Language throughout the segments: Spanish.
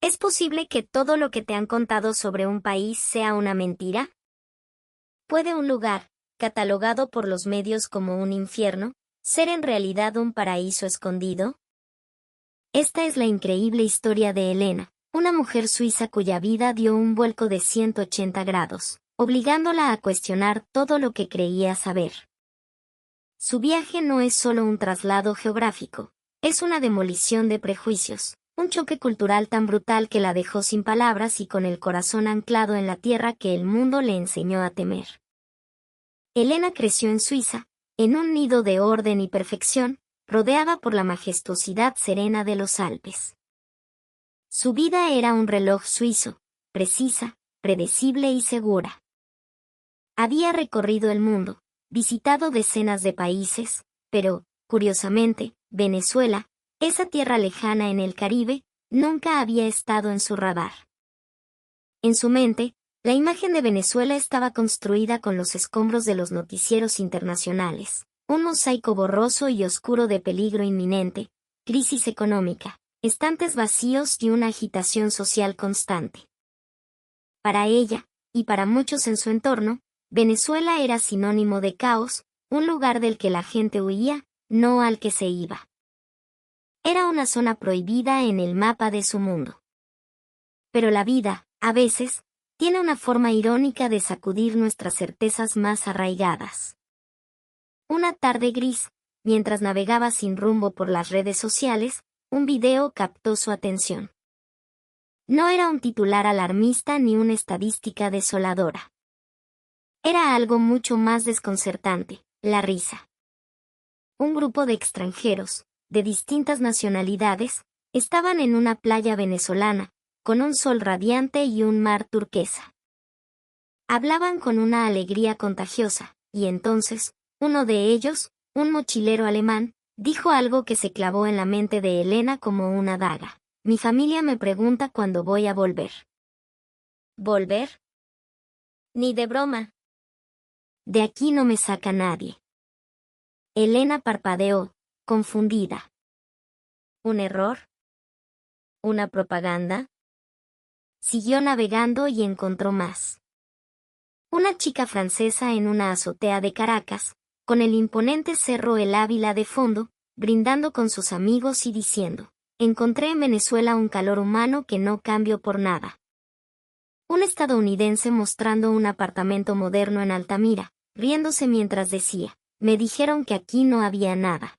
¿Es posible que todo lo que te han contado sobre un país sea una mentira? ¿Puede un lugar, catalogado por los medios como un infierno, ser en realidad un paraíso escondido? Esta es la increíble historia de Elena, una mujer suiza cuya vida dio un vuelco de 180 grados, obligándola a cuestionar todo lo que creía saber. Su viaje no es solo un traslado geográfico, es una demolición de prejuicios, un choque cultural tan brutal que la dejó sin palabras y con el corazón anclado en la tierra que el mundo le enseñó a temer. Elena creció en Suiza, en un nido de orden y perfección, rodeada por la majestuosidad serena de los Alpes. Su vida era un reloj suizo, precisa, predecible y segura. Había recorrido el mundo, visitado decenas de países, pero, curiosamente, Venezuela, esa tierra lejana en el Caribe, nunca había estado en su radar. En su mente, la imagen de Venezuela estaba construida con los escombros de los noticieros internacionales, un mosaico borroso y oscuro de peligro inminente, crisis económica, estantes vacíos y una agitación social constante. Para ella, y para muchos en su entorno, Venezuela era sinónimo de caos, un lugar del que la gente huía, no al que se iba. Era una zona prohibida en el mapa de su mundo. Pero la vida, a veces, tiene una forma irónica de sacudir nuestras certezas más arraigadas. Una tarde gris, mientras navegaba sin rumbo por las redes sociales, un video captó su atención. No era un titular alarmista ni una estadística desoladora. Era algo mucho más desconcertante, la risa. Un grupo de extranjeros, de distintas nacionalidades, estaban en una playa venezolana, con un sol radiante y un mar turquesa. Hablaban con una alegría contagiosa, y entonces, uno de ellos, un mochilero alemán, dijo algo que se clavó en la mente de Elena como una daga. Mi familia me pregunta cuándo voy a volver. ¿Volver? Ni de broma. De aquí no me saca nadie. Elena parpadeó, confundida. ¿Un error? ¿Una propaganda? Siguió navegando y encontró más. Una chica francesa en una azotea de Caracas, con el imponente cerro El Ávila de fondo, brindando con sus amigos y diciendo, encontré en Venezuela un calor humano que no cambio por nada. Un estadounidense mostrando un apartamento moderno en Altamira, riéndose mientras decía, me dijeron que aquí no había nada.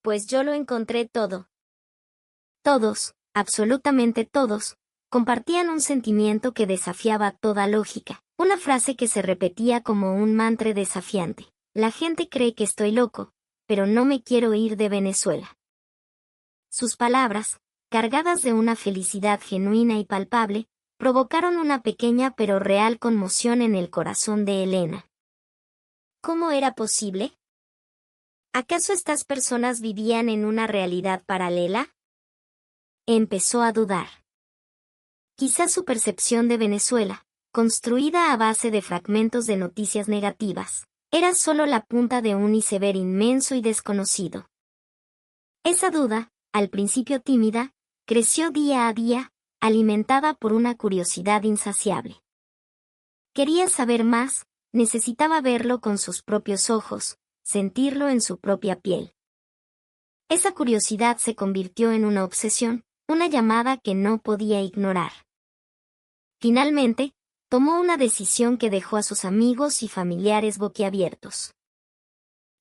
Pues yo lo encontré todo. Todos, absolutamente todos, compartían un sentimiento que desafiaba toda lógica, una frase que se repetía como un mantra desafiante. La gente cree que estoy loco, pero no me quiero ir de Venezuela. Sus palabras, cargadas de una felicidad genuina y palpable, provocaron una pequeña pero real conmoción en el corazón de Elena. ¿Cómo era posible? ¿Acaso estas personas vivían en una realidad paralela? Empezó a dudar. Quizás su percepción de Venezuela, construida a base de fragmentos de noticias negativas, era solo la punta de un iceberg inmenso y desconocido. Esa duda, al principio tímida, creció día a día, alimentada por una curiosidad insaciable. Quería saber más, necesitaba verlo con sus propios ojos, sentirlo en su propia piel. Esa curiosidad se convirtió en una obsesión, una llamada que no podía ignorar. Finalmente, tomó una decisión que dejó a sus amigos y familiares boquiabiertos.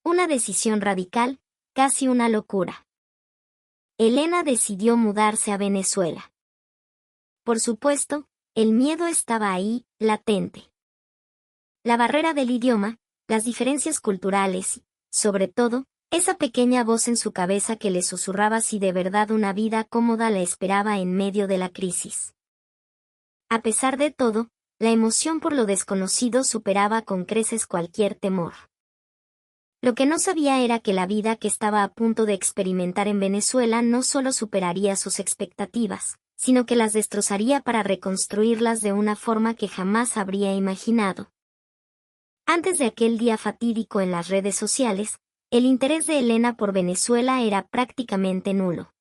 Una decisión radical, casi una locura. Elena decidió mudarse a Venezuela. Por supuesto, el miedo estaba ahí, latente. La barrera del idioma, las diferencias culturales y, sobre todo, esa pequeña voz en su cabeza que le susurraba si de verdad una vida cómoda la esperaba en medio de la crisis. A pesar de todo, la emoción por lo desconocido superaba con creces cualquier temor. Lo que no sabía era que la vida que estaba a punto de experimentar en Venezuela no solo superaría sus expectativas, sino que las destrozaría para reconstruirlas de una forma que jamás habría imaginado. Antes de aquel día fatídico en las redes sociales, el interés de Elena por Venezuela era prácticamente nulo.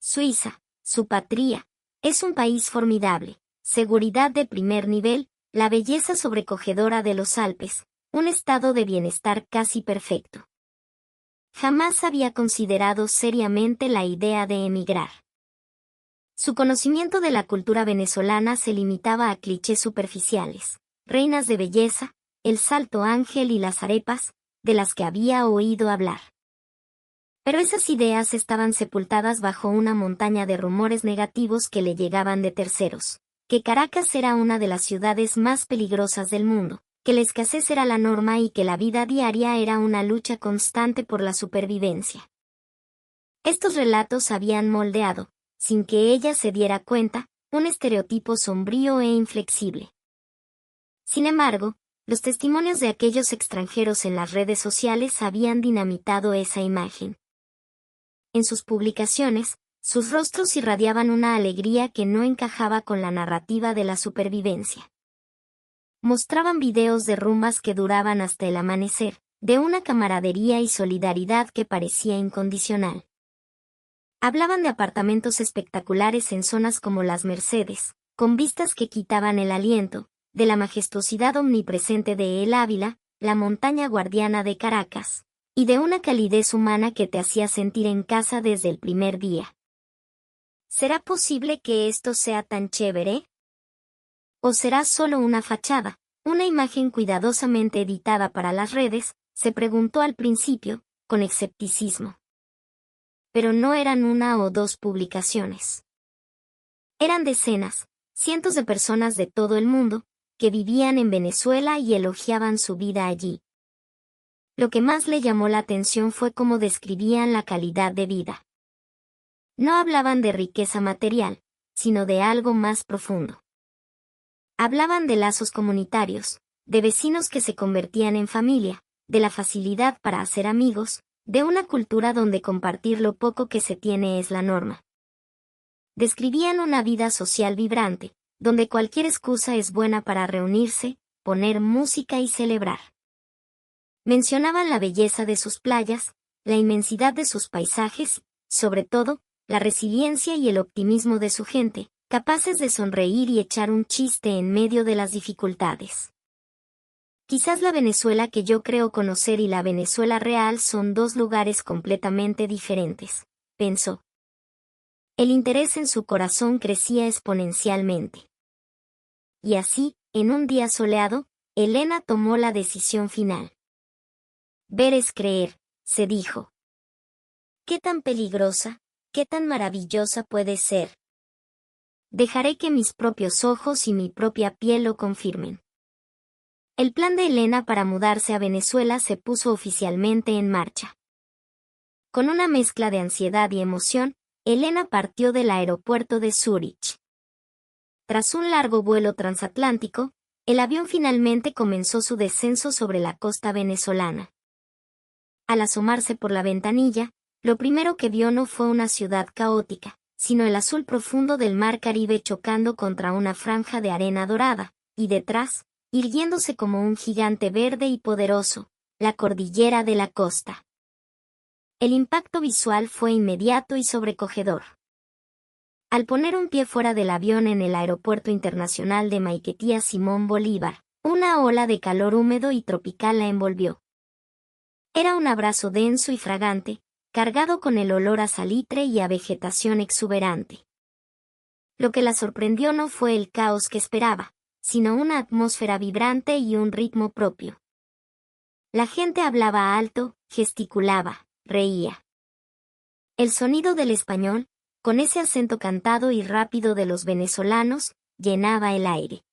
Suiza, su patria, es un país formidable, seguridad de primer nivel, la belleza sobrecogedora de los Alpes, un estado de bienestar casi perfecto. Jamás había considerado seriamente la idea de emigrar. Su conocimiento de la cultura venezolana se limitaba a clichés superficiales, reinas de belleza, el Salto Ángel y las arepas, de las que había oído hablar. Pero esas ideas estaban sepultadas bajo una montaña de rumores negativos que le llegaban de terceros, que Caracas era una de las ciudades más peligrosas del mundo, que la escasez era la norma y que la vida diaria era una lucha constante por la supervivencia. Estos relatos habían moldeado, sin que ella se diera cuenta, un estereotipo sombrío e inflexible. Sin embargo, los testimonios de aquellos extranjeros en las redes sociales habían dinamitado esa imagen. En sus publicaciones, sus rostros irradiaban una alegría que no encajaba con la narrativa de la supervivencia. Mostraban videos de rumbas que duraban hasta el amanecer, de una camaradería y solidaridad que parecía incondicional. Hablaban de apartamentos espectaculares en zonas como Las Mercedes, con vistas que quitaban el aliento, de la majestuosidad omnipresente de El Ávila, la montaña guardiana de Caracas, y de una calidez humana que te hacía sentir en casa desde el primer día. ¿Será posible que esto sea tan chévere? ¿O será solo una fachada, una imagen cuidadosamente editada para las redes?, se preguntó al principio, con escepticismo. Pero no eran una o dos publicaciones. Eran decenas, cientos de personas de todo el mundo, que vivían en Venezuela y elogiaban su vida allí. Lo que más le llamó la atención fue cómo describían la calidad de vida. No hablaban de riqueza material, sino de algo más profundo. Hablaban de lazos comunitarios, de vecinos que se convertían en familia, de la facilidad para hacer amigos, de una cultura donde compartir lo poco que se tiene es la norma. Describían una vida social vibrante, donde cualquier excusa es buena para reunirse, poner música y celebrar. Mencionaban la belleza de sus playas, la inmensidad de sus paisajes, sobre todo, la resiliencia y el optimismo de su gente, capaces de sonreír y echar un chiste en medio de las dificultades. Quizás la Venezuela que yo creo conocer y la Venezuela real son dos lugares completamente diferentes, pensó. El interés en su corazón crecía exponencialmente. Y así, en un día soleado, Elena tomó la decisión final. Ver es creer, se dijo. ¿Qué tan peligrosa, qué tan maravillosa puede ser? Dejaré que mis propios ojos y mi propia piel lo confirmen. El plan de Elena para mudarse a Venezuela se puso oficialmente en marcha. Con una mezcla de ansiedad y emoción, Elena partió del aeropuerto de Zúrich. Tras un largo vuelo transatlántico, el avión finalmente comenzó su descenso sobre la costa venezolana. Al asomarse por la ventanilla, lo primero que vio no fue una ciudad caótica, sino el azul profundo del mar Caribe chocando contra una franja de arena dorada, y detrás, irguiéndose como un gigante verde y poderoso, la cordillera de la costa. El impacto visual fue inmediato y sobrecogedor. Al poner un pie fuera del avión en el Aeropuerto Internacional de Maiquetía Simón Bolívar, una ola de calor húmedo y tropical la envolvió. Era un abrazo denso y fragante, cargado con el olor a salitre y a vegetación exuberante. Lo que la sorprendió no fue el caos que esperaba, sino una atmósfera vibrante y un ritmo propio. La gente hablaba alto, gesticulaba, reía. El sonido del español, con ese acento cantado y rápido de los venezolanos, llenaba el aire.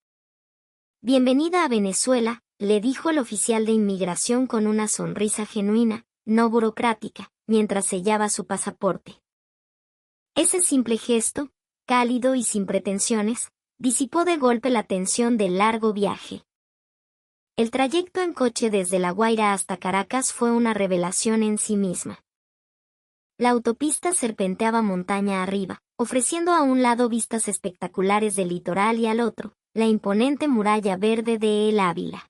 Bienvenida a Venezuela, le dijo el oficial de inmigración con una sonrisa genuina, no burocrática, mientras sellaba su pasaporte. Ese simple gesto, cálido y sin pretensiones, disipó de golpe la tensión del largo viaje. El trayecto en coche desde La Guaira hasta Caracas fue una revelación en sí misma. La autopista serpenteaba montaña arriba, ofreciendo a un lado vistas espectaculares del litoral y al otro, la imponente muralla verde de El Ávila.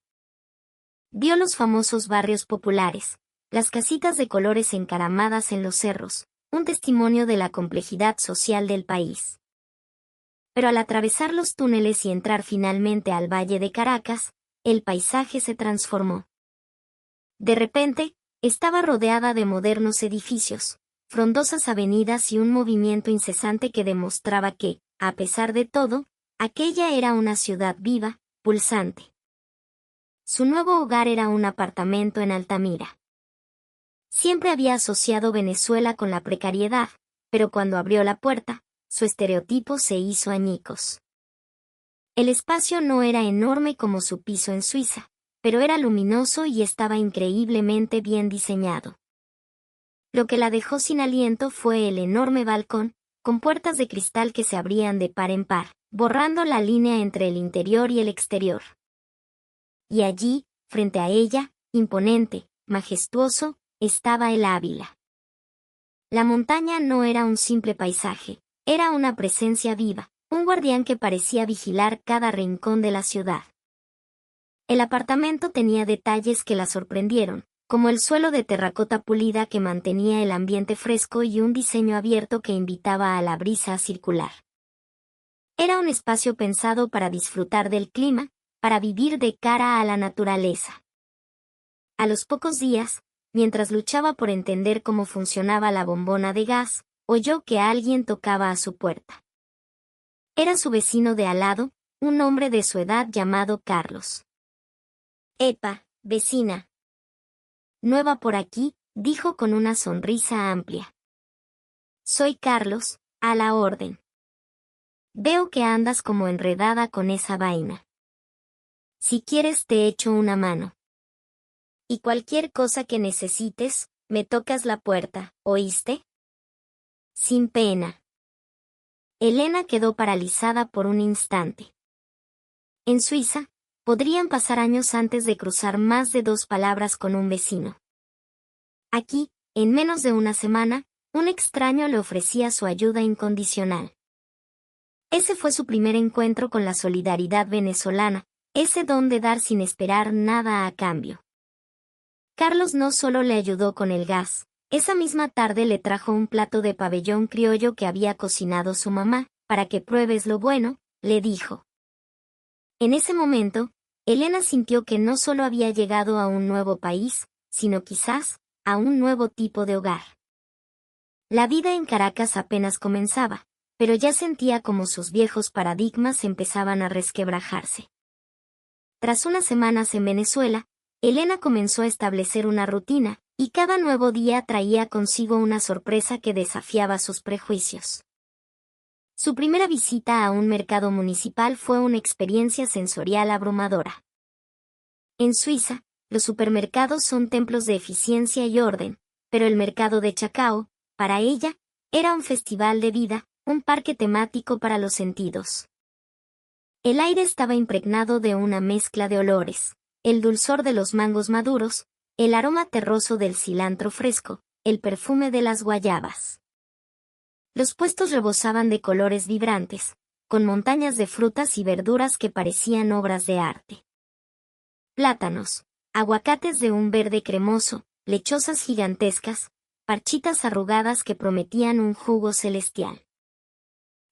Vio los famosos barrios populares, las casitas de colores encaramadas en los cerros, un testimonio de la complejidad social del país. Pero al atravesar los túneles y entrar finalmente al Valle de Caracas, el paisaje se transformó. De repente, estaba rodeada de modernos edificios, frondosas avenidas y un movimiento incesante que demostraba que, a pesar de todo, aquella era una ciudad viva, pulsante. Su nuevo hogar era un apartamento en Altamira. Siempre había asociado Venezuela con la precariedad, pero cuando abrió la puerta, su estereotipo se hizo añicos. El espacio no era enorme como su piso en Suiza, pero era luminoso y estaba increíblemente bien diseñado. Lo que la dejó sin aliento fue el enorme balcón, con puertas de cristal que se abrían de par en par, borrando la línea entre el interior y el exterior. Y allí, frente a ella, imponente, majestuoso, estaba el Ávila. La montaña no era un simple paisaje, era una presencia viva, un guardián que parecía vigilar cada rincón de la ciudad. El apartamento tenía detalles que la sorprendieron, como el suelo de terracota pulida que mantenía el ambiente fresco y un diseño abierto que invitaba a la brisa a circular. Era un espacio pensado para disfrutar del clima, para vivir de cara a la naturaleza. A los pocos días, mientras luchaba por entender cómo funcionaba la bombona de gas, oyó que alguien tocaba a su puerta. Era su vecino de al lado, un hombre de su edad llamado Carlos. «Epa, vecina. Nueva por aquí», dijo con una sonrisa amplia. «Soy Carlos, a la orden. Veo que andas como enredada con esa vaina. Si quieres te echo una mano. Y cualquier cosa que necesites, me tocas la puerta, ¿oíste?» Sin pena. Elena quedó paralizada por un instante. En Suiza, podrían pasar años antes de cruzar más de 2 palabras con un vecino. Aquí, en menos de una semana, un extraño le ofrecía su ayuda incondicional. Ese fue su primer encuentro con la solidaridad venezolana, ese don de dar sin esperar nada a cambio. Carlos no solo le ayudó con el gas, esa misma tarde le trajo un plato de pabellón criollo que había cocinado su mamá, para que pruebes lo bueno, le dijo. En ese momento, Elena sintió que no solo había llegado a un nuevo país, sino quizás, a un nuevo tipo de hogar. La vida en Caracas apenas comenzaba, pero ya sentía como sus viejos paradigmas empezaban a resquebrajarse. Tras unas semanas en Venezuela, Elena comenzó a establecer una rutina, y cada nuevo día traía consigo una sorpresa que desafiaba sus prejuicios. Su primera visita a un mercado municipal fue una experiencia sensorial abrumadora. En Suiza, los supermercados son templos de eficiencia y orden, pero el mercado de Chacao, para ella, era un festival de vida, un parque temático para los sentidos. El aire estaba impregnado de una mezcla de olores, el dulzor de los mangos maduros, el aroma terroso del cilantro fresco, el perfume de las guayabas. Los puestos rebosaban de colores vibrantes, con montañas de frutas y verduras que parecían obras de arte. Plátanos, aguacates de un verde cremoso, lechosas gigantescas, parchitas arrugadas que prometían un jugo celestial.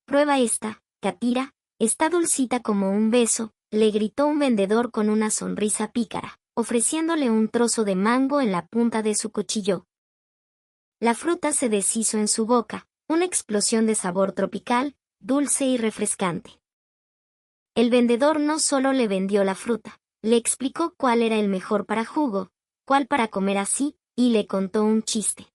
«Prueba esta, Catira, está dulcita como un beso», le gritó un vendedor con una sonrisa pícara, ofreciéndole un trozo de mango en la punta de su cuchillo. La fruta se deshizo en su boca, una explosión de sabor tropical, dulce y refrescante. El vendedor no solo le vendió la fruta, le explicó cuál era el mejor para jugo, cuál para comer así, y le contó un chiste.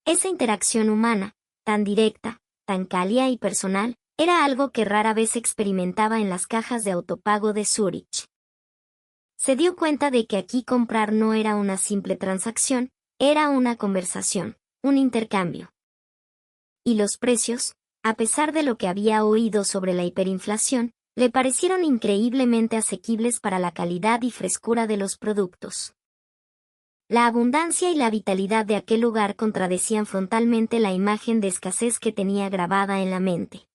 Esa interacción humana, tan directa, tan cálida y personal, era algo que rara vez experimentaba en las cajas de autopago de Zúrich. Se dio cuenta de que aquí comprar no era una simple transacción, era una conversación, un intercambio. Y los precios, a pesar de lo que había oído sobre la hiperinflación, le parecieron increíblemente asequibles para la calidad y frescura de los productos. La abundancia y la vitalidad de aquel lugar contradecían frontalmente la imagen de escasez que tenía grabada en la mente.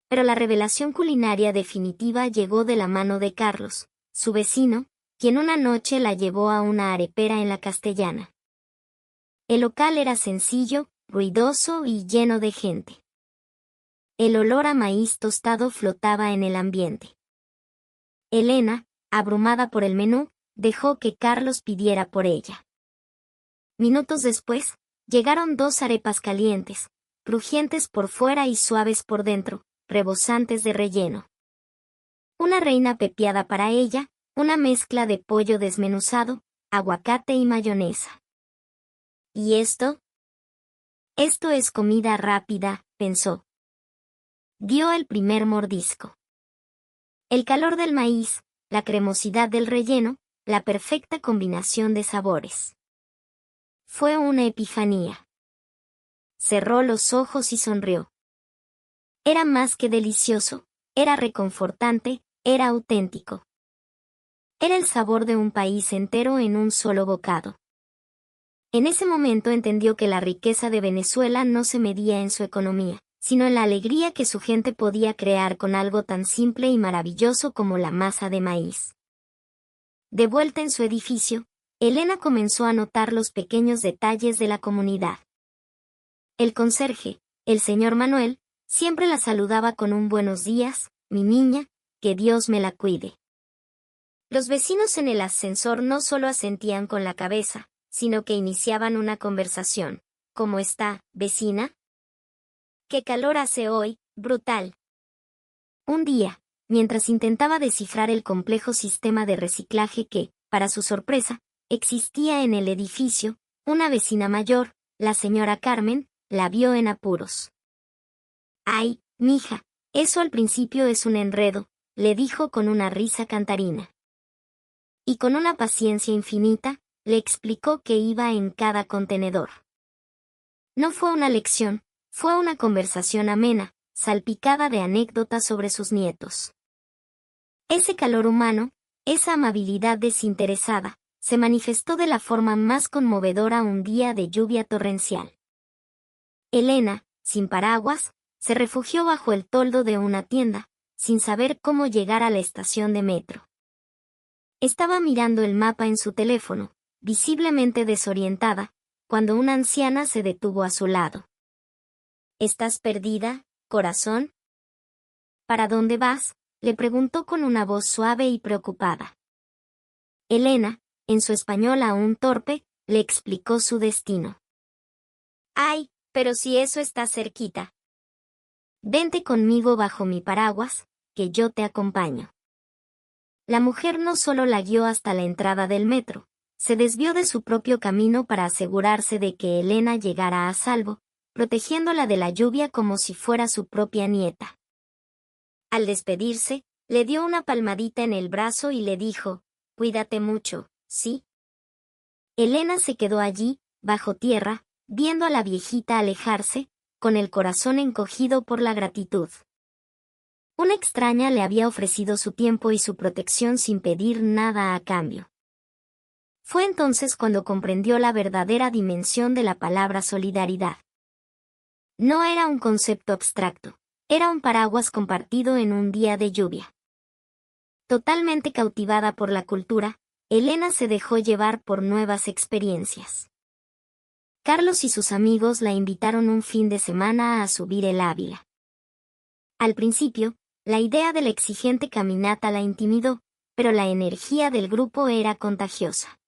Pero la revelación culinaria definitiva llegó de la mano de Carlos, su vecino, quien una noche la llevó a una arepera en la Castellana. El local era sencillo, ruidoso y lleno de gente. El olor a maíz tostado flotaba en el ambiente. Elena, abrumada por el menú, dejó que Carlos pidiera por ella. Minutos después, llegaron 2 arepas calientes, crujientes por fuera y suaves por dentro, rebosantes de relleno. Una reina pepiada para ella, una mezcla de pollo desmenuzado, aguacate y mayonesa. ¿Y esto? Esto es comida rápida, pensó. Dio el primer mordisco. El calor del maíz, la cremosidad del relleno, la perfecta combinación de sabores. Fue una epifanía. Cerró los ojos y sonrió. Era más que delicioso, era reconfortante, era auténtico. Era el sabor de un país entero en un solo bocado. En ese momento entendió que la riqueza de Venezuela no se medía en su economía, sino en la alegría que su gente podía crear con algo tan simple y maravilloso como la masa de maíz. De vuelta en su edificio, Elena comenzó a notar los pequeños detalles de la comunidad. El conserje, el señor Manuel, siempre la saludaba con un buenos días, mi niña, que Dios me la cuide. Los vecinos en el ascensor no solo asentían con la cabeza, sino que iniciaban una conversación. ¿Cómo está, vecina? ¿Qué calor hace hoy? Brutal. Un día, mientras intentaba descifrar el complejo sistema de reciclaje que, para su sorpresa, existía en el edificio, una vecina mayor, la señora Carmen, la vio en apuros. «Ay, mija, eso al principio es un enredo», le dijo con una risa cantarina. Y con una paciencia infinita, le explicó que iba en cada contenedor. No fue una lección, fue una conversación amena, salpicada de anécdotas sobre sus nietos. Ese calor humano, esa amabilidad desinteresada, se manifestó de la forma más conmovedora un día de lluvia torrencial. Elena, sin paraguas, se refugió bajo el toldo de una tienda, sin saber cómo llegar a la estación de metro. Estaba mirando el mapa en su teléfono, visiblemente desorientada, cuando una anciana se detuvo a su lado. «¿Estás perdida, corazón?» «¿Para dónde vas?», le preguntó con una voz suave y preocupada. Elena, en su español aún torpe, le explicó su destino. «Ay, pero si eso está cerquita. Vente conmigo bajo mi paraguas, que yo te acompaño». La mujer no solo la guió hasta la entrada del metro, se desvió de su propio camino para asegurarse de que Elena llegara a salvo, protegiéndola de la lluvia como si fuera su propia nieta. Al despedirse, le dio una palmadita en el brazo y le dijo, «Cuídate mucho, ¿sí?». Elena se quedó allí, bajo tierra, viendo a la viejita alejarse, con el corazón encogido por la gratitud. Una extraña le había ofrecido su tiempo y su protección sin pedir nada a cambio. Fue entonces cuando comprendió la verdadera dimensión de la palabra solidaridad. No era un concepto abstracto, era un paraguas compartido en un día de lluvia. Totalmente cautivada por la cultura, Elena se dejó llevar por nuevas experiencias. Carlos y sus amigos la invitaron un fin de semana a subir el Ávila. Al principio, la idea de la exigente caminata la intimidó, pero la energía del grupo era contagiosa.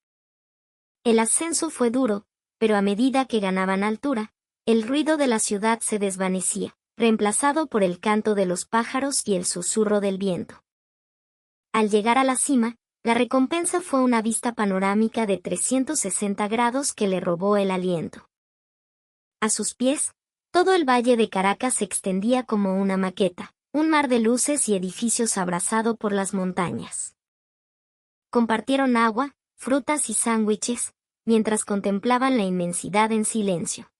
El ascenso fue duro, pero a medida que ganaban altura, el ruido de la ciudad se desvanecía, reemplazado por el canto de los pájaros y el susurro del viento. Al llegar a la cima, la recompensa fue una vista panorámica de 360 grados que le robó el aliento. A sus pies, todo el valle de Caracas se extendía como una maqueta, un mar de luces y edificios abrazado por las montañas. Compartieron agua, frutas y sándwiches, mientras contemplaban la inmensidad en silencio.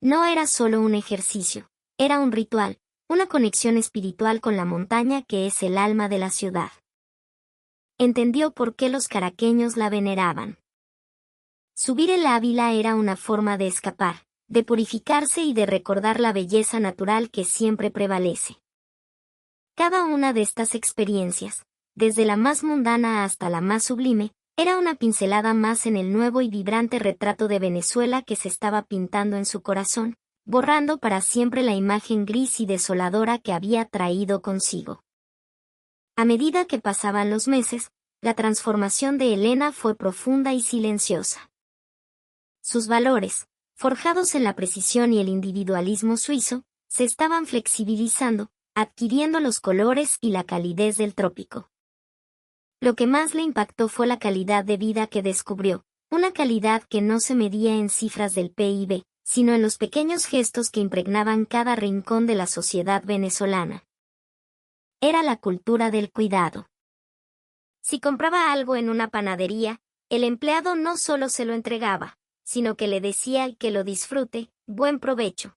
No era solo un ejercicio, era un ritual, una conexión espiritual con la montaña que es el alma de la ciudad. Entendió por qué los caraqueños la veneraban. Subir el Ávila era una forma de escapar, de purificarse y de recordar la belleza natural que siempre prevalece. Cada una de estas experiencias, desde la más mundana hasta la más sublime, Era una pincelada más en el nuevo y vibrante retrato de Venezuela que se estaba pintando en su corazón, borrando para siempre la imagen gris y desoladora que había traído consigo. A medida que pasaban los meses, la transformación de Elena fue profunda y silenciosa. Sus valores, forjados en la precisión y el individualismo suizo, se estaban flexibilizando, adquiriendo los colores y la calidez del trópico. Lo que más le impactó fue la calidad de vida que descubrió, una calidad que no se medía en cifras del PIB, sino en los pequeños gestos que impregnaban cada rincón de la sociedad venezolana. Era la cultura del cuidado. Si compraba algo en una panadería, el empleado no solo se lo entregaba, sino que le decía al que lo disfrute, buen provecho.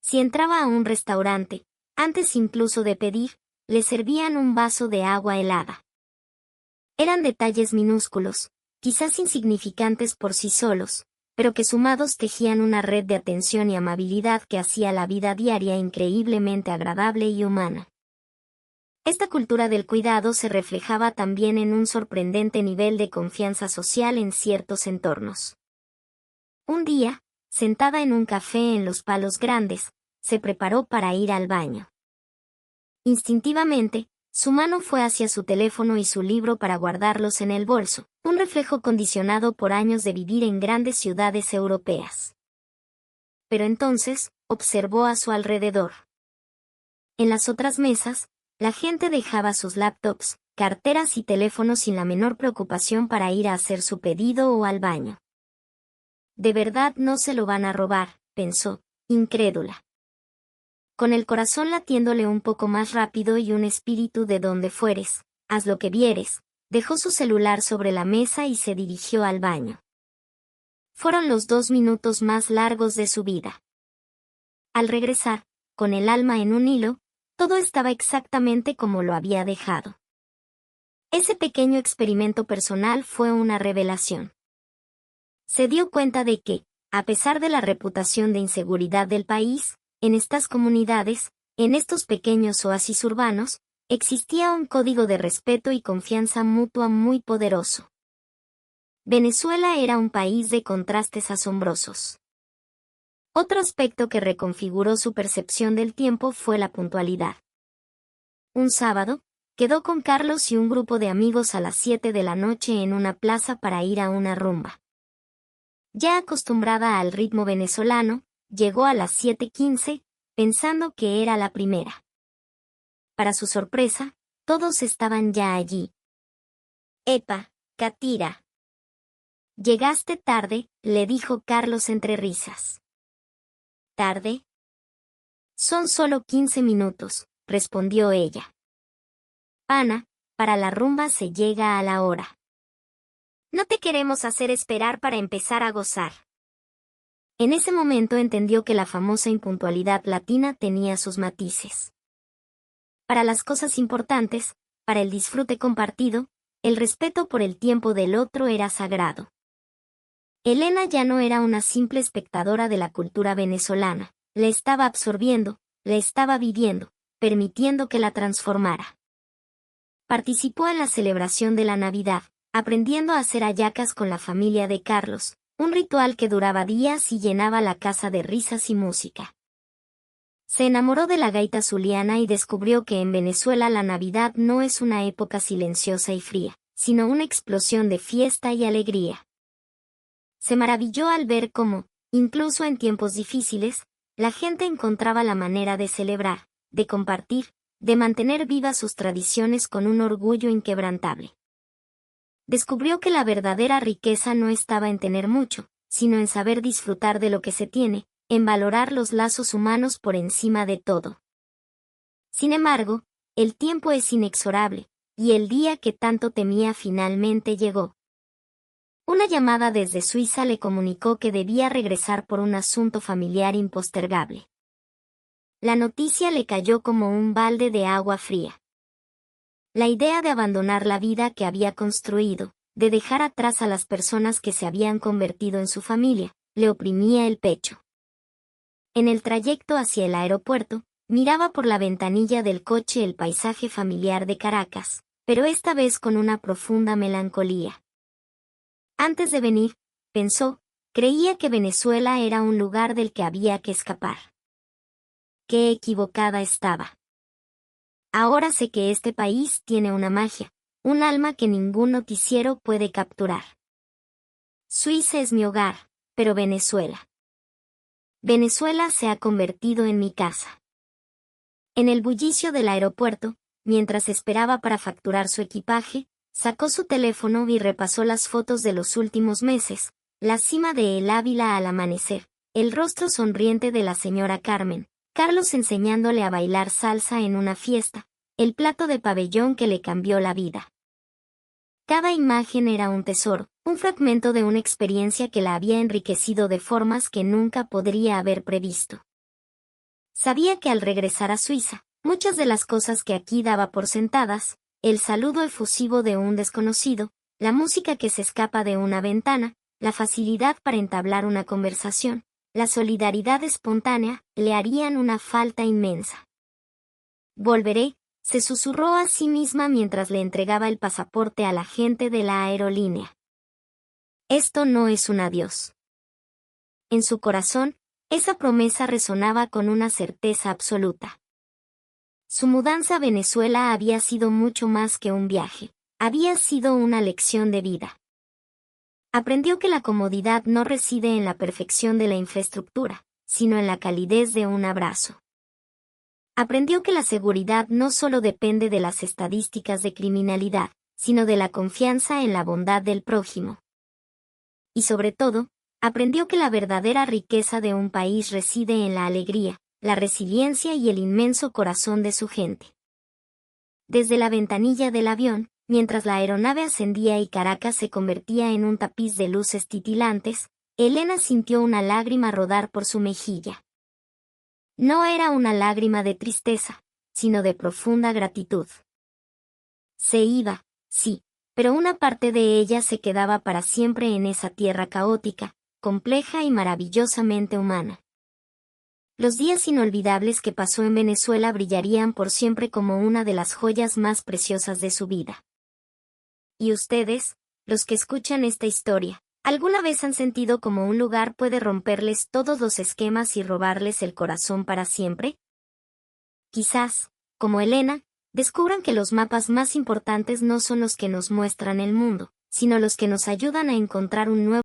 Si entraba a un restaurante, antes incluso de pedir, le servían un vaso de agua helada. Eran detalles minúsculos, quizás insignificantes por sí solos, pero que sumados tejían una red de atención y amabilidad que hacía la vida diaria increíblemente agradable y humana. Esta cultura del cuidado se reflejaba también en un sorprendente nivel de confianza social en ciertos entornos. Un día, sentada en un café en Los Palos Grandes, se preparó para ir al baño. Instintivamente, su mano fue hacia su teléfono y su libro para guardarlos en el bolso, un reflejo condicionado por años de vivir en grandes ciudades europeas. Pero entonces, observó a su alrededor. En las otras mesas, la gente dejaba sus laptops, carteras y teléfonos sin la menor preocupación para ir a hacer su pedido o al baño. De verdad no se lo van a robar, pensó, incrédula. Con el corazón latiéndole un poco más rápido y un espíritu de donde fueres, haz lo que vieres, dejó su celular sobre la mesa y se dirigió al baño. Fueron los 2 minutos más largos de su vida. Al regresar, con el alma en un hilo, todo estaba exactamente como lo había dejado. Ese pequeño experimento personal fue una revelación. Se dio cuenta de que, a pesar de la reputación de inseguridad del país, en estas comunidades, en estos pequeños oasis urbanos, existía un código de respeto y confianza mutua muy poderoso. Venezuela era un país de contrastes asombrosos. Otro aspecto que reconfiguró su percepción del tiempo fue la puntualidad. Un sábado, quedó con Carlos y un grupo de amigos a las 7 de la noche en una plaza para ir a una rumba. Ya acostumbrada al ritmo venezolano, llegó a las 7:15, pensando que era la primera. Para su sorpresa, todos estaban ya allí. «Epa, Catira. Llegaste tarde», le dijo Carlos entre risas. «¿Tarde? Son solo 15 minutos», respondió ella. «Pana, para la rumba se llega a la hora. No te queremos hacer esperar para empezar a gozar». En ese momento entendió que la famosa impuntualidad latina tenía sus matices. Para las cosas importantes, para el disfrute compartido, el respeto por el tiempo del otro era sagrado. Elena ya no era una simple espectadora de la cultura venezolana, la estaba absorbiendo, la estaba viviendo, permitiendo que la transformara. Participó en la celebración de la Navidad, aprendiendo a hacer hallacas con la familia de Carlos, un ritual que duraba días y llenaba la casa de risas y música. Se enamoró de la gaita zuliana y descubrió que en Venezuela la Navidad no es una época silenciosa y fría, sino una explosión de fiesta y alegría. Se maravilló al ver cómo, incluso en tiempos difíciles, la gente encontraba la manera de celebrar, de compartir, de mantener vivas sus tradiciones con un orgullo inquebrantable. Descubrió que la verdadera riqueza no estaba en tener mucho, sino en saber disfrutar de lo que se tiene, en valorar los lazos humanos por encima de todo. Sin embargo, el tiempo es inexorable, y el día que tanto temía finalmente llegó. Una llamada desde Suiza le comunicó que debía regresar por un asunto familiar impostergable. La noticia le cayó como un balde de agua fría. La idea de abandonar la vida que había construido, de dejar atrás a las personas que se habían convertido en su familia, le oprimía el pecho. En el trayecto hacia el aeropuerto, miraba por la ventanilla del coche el paisaje familiar de Caracas, pero esta vez con una profunda melancolía. Antes de venir, pensó, creía que Venezuela era un lugar del que había que escapar. Qué equivocada estaba. Ahora sé que este país tiene una magia, un alma que ningún noticiero puede capturar. Suiza es mi hogar, pero Venezuela. Venezuela se ha convertido en mi casa. En el bullicio del aeropuerto, mientras esperaba para facturar su equipaje, sacó su teléfono y repasó las fotos de los últimos meses, la cima de El Ávila al amanecer, el rostro sonriente de la señora Carmen, Carlos enseñándole a bailar salsa en una fiesta, el plato de pabellón que le cambió la vida. Cada imagen era un tesoro, un fragmento de una experiencia que la había enriquecido de formas que nunca podría haber previsto. Sabía que al regresar a Suiza, muchas de las cosas que aquí daba por sentadas, el saludo efusivo de un desconocido, la música que se escapa de una ventana, la facilidad para entablar una conversación, la solidaridad espontánea, le harían una falta inmensa. Volveré, se susurró a sí misma mientras le entregaba el pasaporte al agente de la aerolínea. Esto no es un adiós. En su corazón, esa promesa resonaba con una certeza absoluta. Su mudanza a Venezuela había sido mucho más que un viaje, había sido una lección de vida. Aprendió que la comodidad no reside en la perfección de la infraestructura, sino en la calidez de un abrazo. Aprendió que la seguridad no solo depende de las estadísticas de criminalidad, sino de la confianza en la bondad del prójimo. Y sobre todo, aprendió que la verdadera riqueza de un país reside en la alegría, la resiliencia y el inmenso corazón de su gente. Desde la ventanilla del avión, mientras la aeronave ascendía y Caracas se convertía en un tapiz de luces titilantes, Elena sintió una lágrima rodar por su mejilla. No era una lágrima de tristeza, sino de profunda gratitud. Se iba, sí, pero una parte de ella se quedaba para siempre en esa tierra caótica, compleja y maravillosamente humana. Los días inolvidables que pasó en Venezuela brillarían por siempre como una de las joyas más preciosas de su vida. ¿Y ustedes, los que escuchan esta historia, alguna vez han sentido como un lugar puede romperles todos los esquemas y robarles el corazón para siempre? Quizás, como Elena, descubran que los mapas más importantes no son los que nos muestran el mundo, sino los que nos ayudan a encontrar un nuevo